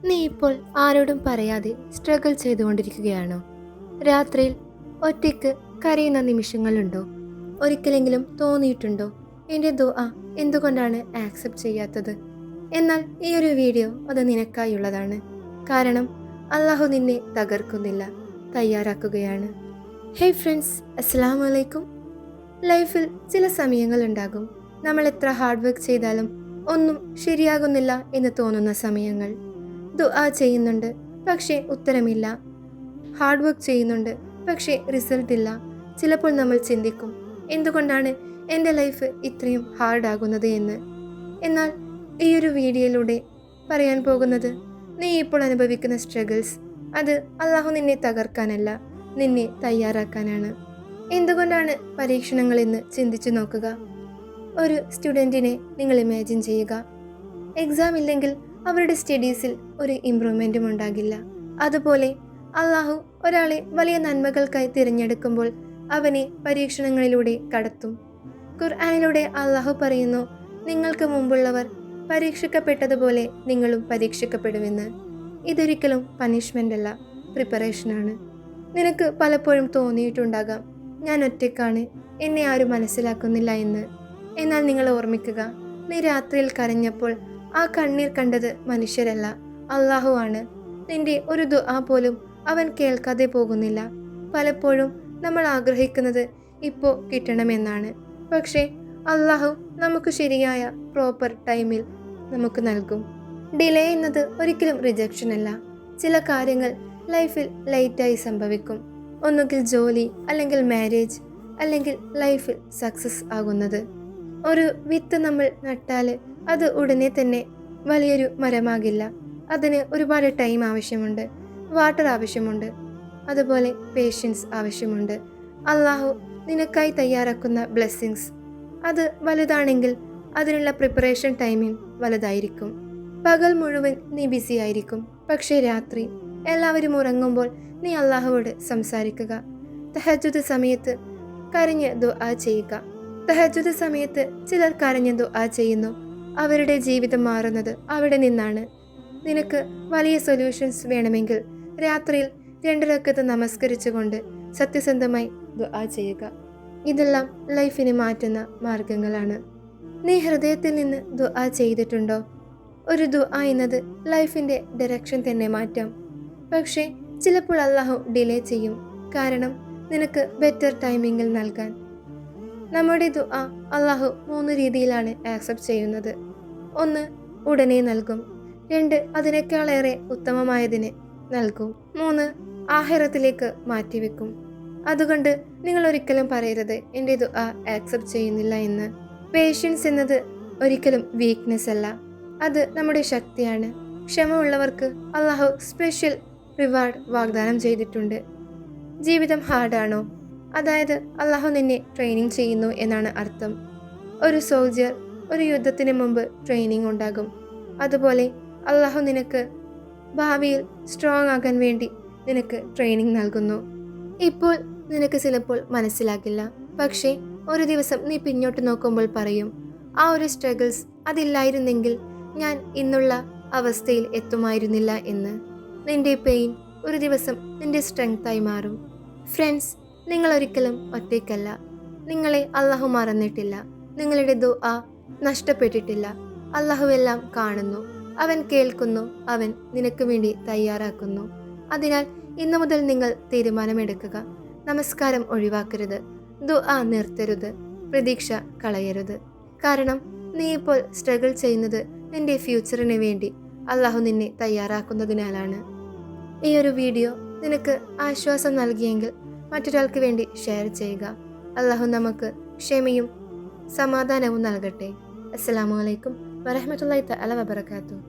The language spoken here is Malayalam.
നീ ഇപ്പോൾ ആരോടും പറയാതെ സ്ട്രഗിൾ ചെയ്തുകൊണ്ടിരിക്കുകയാണോ? രാത്രിയിൽ ഒറ്റയ്ക്ക് കരയുന്ന നിമിഷങ്ങളുണ്ടോ? ഒരിക്കലെങ്കിലും തോന്നിയിട്ടുണ്ടോ എൻ്റെ ദുആ എന്തുകൊണ്ടാണ് ആക്സെപ്റ്റ് ചെയ്യാത്തത്? എന്നാൽ ഈ ഒരു വീഡിയോ അത് നിനക്കായുള്ളതാണ്. കാരണം അള്ളാഹു നിന്നെ തകർക്കുന്നില്ല, തയ്യാറാക്കുകയാണ്. ഹേയ് ഫ്രണ്ട്സ്, അസ്സലാമു അലൈക്കും. ലൈഫിൽ ചില സമയങ്ങളുണ്ടാകും, നമ്മൾ എത്ര ഹാർഡ് വർക്ക് ചെയ്താലും ഒന്നും ശരിയാകുന്നില്ല എന്ന് തോന്നുന്ന സമയങ്ങൾ. ദുആ ചെയ്യുന്നുണ്ട്, പക്ഷേ ഉത്തരമില്ല. ഹാർഡ് വർക്ക് ചെയ്യുന്നുണ്ട്, പക്ഷേ റിസൾട്ട് ഇല്ല. ചിലപ്പോൾ നമ്മൾ ചിന്തിക്കും, എന്തുകൊണ്ടാണ് എൻ്റെ ലൈഫ് ഇത്രയും ഹാർഡാകുന്നത് എന്ന്. എന്നാൽ ഈ ഒരു വീഡിയോയിലൂടെ പറയാൻ പോകുന്നത്, നീ ഇപ്പോൾ അനുഭവിക്കുന്ന സ്ട്രഗിൾസ് അത് അള്ളാഹു നിന്നെ തകർക്കാനല്ല, നിന്നെ തയ്യാറാക്കാനാണ്. എന്തുകൊണ്ടാണ് പരീക്ഷണങ്ങളെന്ന് ചിന്തിച്ചു നോക്കുക. ഒരു സ്റ്റുഡൻറ്റിനെ നിങ്ങൾ ഇമാജിൻ ചെയ്യുക. എക്സാം ഇല്ലെങ്കിൽ അവരുടെ സ്റ്റഡീസിൽ ഒരു ഇമ്പ്രൂവ്മെൻറ്റും ഉണ്ടാകില്ല. അതുപോലെ അള്ളാഹു ഒരാളെ വലിയ നന്മകൾക്കായി തിരഞ്ഞെടുക്കുമ്പോൾ അവനെ പരീക്ഷണങ്ങളിലൂടെ കടത്തും. ഖുർആനിലൂടെ അള്ളാഹു പറയുന്നു, നിങ്ങൾക്ക് മുമ്പുള്ളവർ പരീക്ഷിക്കപ്പെട്ടതുപോലെ നിങ്ങളും പരീക്ഷിക്കപ്പെടുമെന്ന്. ഇതൊരിക്കലും പണിഷ്മെൻ്റ് അല്ല, പ്രിപ്പറേഷനാണ്. നിനക്ക് പലപ്പോഴും തോന്നിയിട്ടുണ്ടാകാം, ഞാൻ ഒറ്റയ്ക്കാണ്, എന്നെ ആരും മനസ്സിലാക്കുന്നില്ല എന്ന്. എന്നാൽ നിങ്ങൾ ഓർമ്മിക്കുക, നീ രാത്രിയിൽ കരഞ്ഞപ്പോൾ ആ കണ്ണീർ കണ്ടത് മനുഷ്യരല്ല, അള്ളാഹു ആണ്. നിന്റെ ഒരു ദുആ പോലും അവൻ കേൾക്കാതെ പോകുന്നില്ല. പലപ്പോഴും നമ്മൾ ആഗ്രഹിക്കുന്നത് ഇപ്പോൾ കിട്ടണമെന്നാണ്, പക്ഷേ അള്ളാഹു നമുക്ക് ശരിയായ പ്രോപ്പർ ടൈമിൽ നമുക്ക് നൽകും. ഡിലേ എന്നത് ഒരിക്കലും റിജക്ഷൻ അല്ല. ചില കാര്യങ്ങൾ ലൈഫിൽ ലൈറ്റായി സംഭവിക്കും. ഒന്നുകിൽ ജോലി, അല്ലെങ്കിൽ മാരേജ്, അല്ലെങ്കിൽ ലൈഫിൽ സക്സസ് ആകുന്നത്. ഒരു വിത്ത് നമ്മൾ നട്ടാൽ അത് ഉടനെ തന്നെ വലിയൊരു മരമാകില്ല. അതിന് ഒരുപാട് ടൈം ആവശ്യമുണ്ട്, വാട്ടർ ആവശ്യമുണ്ട്, അതുപോലെ പേഷ്യൻസ് ആവശ്യമുണ്ട്. അള്ളാഹു നിനക്കായി തയ്യാറാക്കുന്ന ബ്ലെസ്സിങ്സ് അത് വലുതാണെങ്കിൽ അതിനുള്ള പ്രിപ്പറേഷൻ ടൈമിംഗ് വലുതായിരിക്കും. പകൽ മുഴുവൻ നീ ബിസി ആയിരിക്കും, പക്ഷേ രാത്രി എല്ലാവരും ഉറങ്ങുമ്പോൾ നീ അള്ളാഹുവോട് സംസാരിക്കുക. തഹജ്ജുദ് സമയത്ത് കരഞ്ഞ് ദുആ ചെയ്യുക. തഹജ്ജുദ് സമയത്ത് ചിലർ കരഞ്ഞ് ദുആ ചെയ്യുന്നു. അവരുടെ ജീവിതം മാറുന്നത് അവിടെ നിന്നാണ്. നിനക്ക് വലിയ സൊല്യൂഷൻസ് വേണമെങ്കിൽ രാത്രിയിൽ 2 റക്അത്ത് നമസ്കരിച്ചുകൊണ്ട് സത്യസന്ധമായി ദുആ ചെയ്യുക. ഇതെല്ലാം ലൈഫിനെ മാറ്റുന്ന മാർഗങ്ങളാണ്. നീ ഹൃദയത്തിൽ നിന്ന് ദുആ ചെയ്തിട്ടുണ്ടോ? ഒരു ദുആ എന്നത് ലൈഫിൻ്റെ ഡയറക്ഷൻ തന്നെ മാറ്റാം. പക്ഷേ ചിലപ്പോൾ അള്ളാഹു ഡിലേ ചെയ്യും, കാരണം നിനക്ക് ബെറ്റർ ടൈമിങ്ങിൽ നൽകാൻ. നമ്മുടെ ദുആ അള്ളാഹു 3 രീതിയിലാണ് ആക്സെപ്റ്റ് ചെയ്യുന്നത്. 1, ഉടനെ നൽകും. 2, അതിനേക്കാളേറെ ഉത്തമമായതിന് നൽകും. 3, ആഖിറത്തിലേക്ക് മാറ്റിവെക്കും. അതുകൊണ്ട് നിങ്ങൾ ഒരിക്കലും പറയരുത് എൻ്റെ ദുആ ആക്സെപ്റ്റ് ചെയ്യുന്നില്ല എന്ന്. പേഷ്യൻസ് എന്നത് ഒരിക്കലും വീക്ക്നെസ് അല്ല, അത് നമ്മുടെ ശക്തിയാണ്. ക്ഷമ ഉള്ളവർക്ക് അള്ളാഹു സ്പെഷ്യൽ റിവാർഡ് വാഗ്ദാനം ചെയ്തിട്ടുണ്ട്. ജീവിതം ഹാർഡാണോ? അതായത് അള്ളാഹു നിന്നെ ട്രെയിനിങ് ചെയ്യുന്നു എന്നാണ് അർത്ഥം. ഒരു സോൾജിയർ ഒരു യുദ്ധത്തിന് മുമ്പ് ട്രെയിനിങ് ഉണ്ടാകും. അതുപോലെ അള്ളാഹു നിനക്ക് ഭാവിയിൽ സ്ട്രോങ് ആകാൻ വേണ്ടി നിനക്ക് ട്രെയിനിങ് നൽകുന്നു. ഇപ്പോൾ നിനക്ക് ചിലപ്പോൾ മനസ്സിലാകില്ല, പക്ഷേ ഒരു ദിവസം നീ പിന്നോട്ട് നോക്കുമ്പോൾ പറയും, ആ ഒരു സ്ട്രഗിൾസ് അതില്ലായിരുന്നെങ്കിൽ ഞാൻ ഇന്നുള്ള അവസ്ഥയിൽ എത്തുമായിരുന്നില്ല എന്ന്. നിന്റെ പെയിൻ ഒരു ദിവസം നിന്റെ സ്ട്രെങ്തായി മാറും. ഫ്രണ്ട്സ്, നിങ്ങൾ ഒരിക്കലും ഒറ്റയ്ക്കല്ല. നിങ്ങളെ അള്ളാഹു മറന്നിട്ടില്ല. നിങ്ങളുടെ ദുആ നഷ്ടപ്പെട്ടിട്ടില്ല. അള്ളാഹു എല്ലാം കാണുന്നു, അവൻ കേൾക്കുന്നു, അവൻ നിനക്ക് വേണ്ടി തയ്യാറാക്കുന്നു. അതിനാൽ ഇന്നു മുതൽ നിങ്ങൾ തീരുമാനമെടുക്കുക. നമസ്കാരം ഒഴിവാക്കരുത്, ദുആ നിർത്തരുത്, പ്രതീക്ഷ കളയരുത്. കാരണം നീ ഇപ്പോൾ സ്ട്രഗിൾ ചെയ്യുന്നത് നിന്റെ ഫ്യൂച്ചറിന് വേണ്ടി അള്ളാഹു നിന്നെ തയ്യാറാക്കുന്നതിനാലാണ്. ഈ ഒരു വീഡിയോ നിനക്ക് ആശ്വാസം നൽകിയെങ്കിൽ മറ്റൊരാൾക്ക് വേണ്ടി ഷെയർ ചെയ്യുക. അള്ളാഹു നമുക്ക് ക്ഷമയും സമാധാനവും നൽകട്ടെ. അസ്സലാമു അലൈക്കും വറഹ്മത്തുള്ളാഹി തആല വബറകാതുഹു.